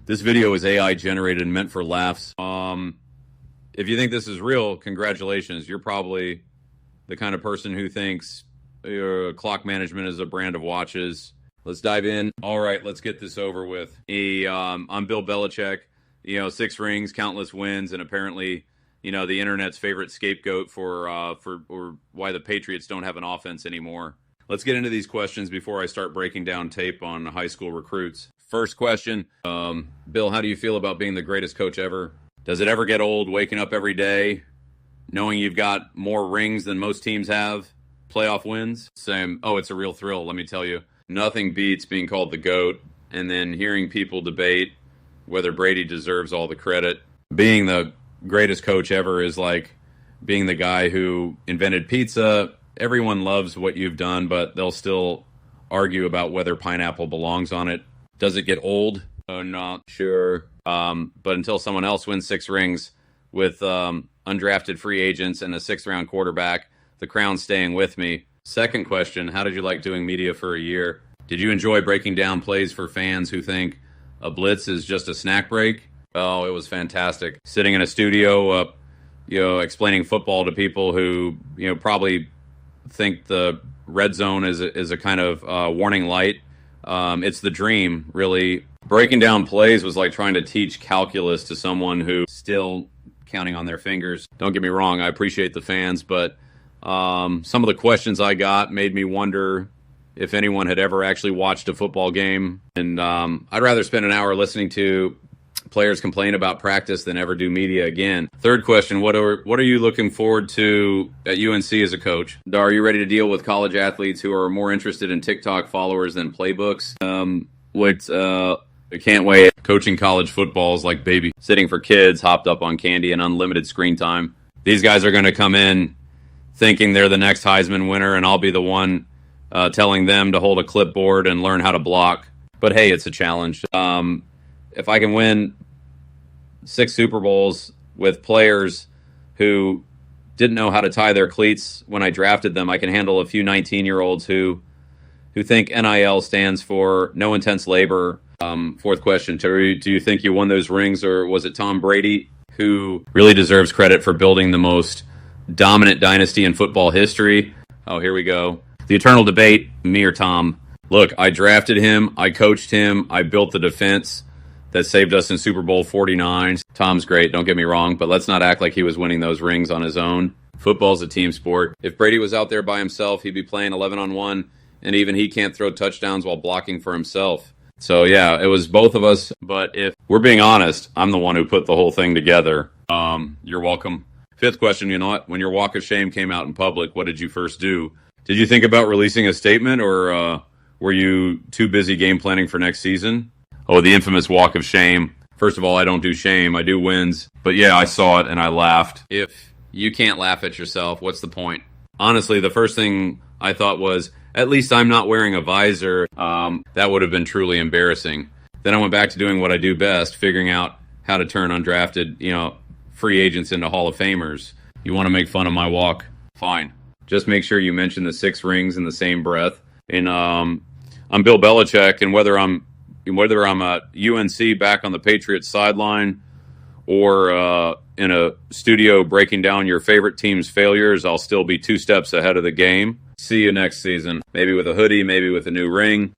This video is AI generated and meant for laughs. If you think this is real, congratulations. You're probably the kind of person who thinks clock management is a brand of watches. Let's dive in. All right, let's get this over with. I'm Bill Belichick. 6 rings, countless wins, and apparently, the internet's favorite scapegoat for why the Patriots don't have an offense anymore. Let's get into these questions before I start breaking down tape on high school recruits. First question, Bill, how do you feel about being the greatest coach ever? Does it ever get old waking up every day knowing you've got more rings than most teams have? Playoff wins? Same. Oh, it's a real thrill, let me tell you. Nothing beats being called the GOAT and then hearing people debate whether Brady deserves all the credit. Being the greatest coach ever is like being the guy who invented pizza. Everyone loves what you've done, but they'll still argue about whether pineapple belongs on it. Does it get old? Not sure. But until someone else wins 6 rings with undrafted free agents and a 6th-round quarterback, the crown's staying with me. Second question, how did you like doing media for a year? Did you enjoy breaking down plays for fans who think a blitz is just a snack break? Oh, it was fantastic. Sitting in a studio, explaining football to people who, probably think the red zone is a kind of warning light. It's the dream, really. Breaking down plays was like trying to teach calculus to someone who's still counting on their fingers. Don't get me wrong, I appreciate the fans, but some of the questions I got made me wonder if anyone had ever actually watched a football game. And I'd rather spend an hour listening to players complain about practice than ever do media again. Third question, what are you looking forward to at UNC as a coach? Are you ready to deal with college athletes who are more interested in TikTok followers than playbooks? I can't wait. Coaching college football is like babysitting for kids hopped up on candy and unlimited screen time. These guys are going to come in thinking they're the next Heisman winner, and I'll be the one telling them to hold a clipboard and learn how to block. But hey, it's a challenge. If I can win 6 Super Bowls with players who didn't know how to tie their cleats when I drafted them, I can handle a few 19-year-olds who think NIL stands for no intense labor. Fourth question, Terry, do you think you won those rings, or was it Tom Brady, who really deserves credit for building the most dominant dynasty in football history? Oh, here we go. The eternal debate, me or Tom. Look, I drafted him, I coached him, I built the defense that saved us in Super Bowl 49. Tom's great, don't get me wrong, but let's not act like he was winning those rings on his own. Football's a team sport. If Brady was out there by himself, he'd be playing 11-on-1, and even he can't throw touchdowns while blocking for himself. So yeah, it was both of us, but if we're being honest, I'm the one who put the whole thing together. You're welcome. Fifth question, when your walk of shame came out in public, what did you first do? Did you think about releasing a statement, or were you too busy game planning for next season? Oh, the infamous walk of shame. First of all, I don't do shame, I do wins. But yeah, I saw it and I laughed. If you can't laugh at yourself, what's the point? Honestly, the first thing I thought was, at least I'm not wearing a visor. That would have been truly embarrassing. Then I went back to doing what I do best, figuring out how to turn undrafted, free agents into Hall of Famers. You want to make fun of my walk? Fine. Just make sure you mention the 6 rings in the same breath. And I'm Bill Belichick, and whether I'm at UNC back on the Patriots sideline or in a studio breaking down your favorite team's failures, I'll still be 2 steps ahead of the game. See you next season. Maybe with a hoodie, maybe with a new ring.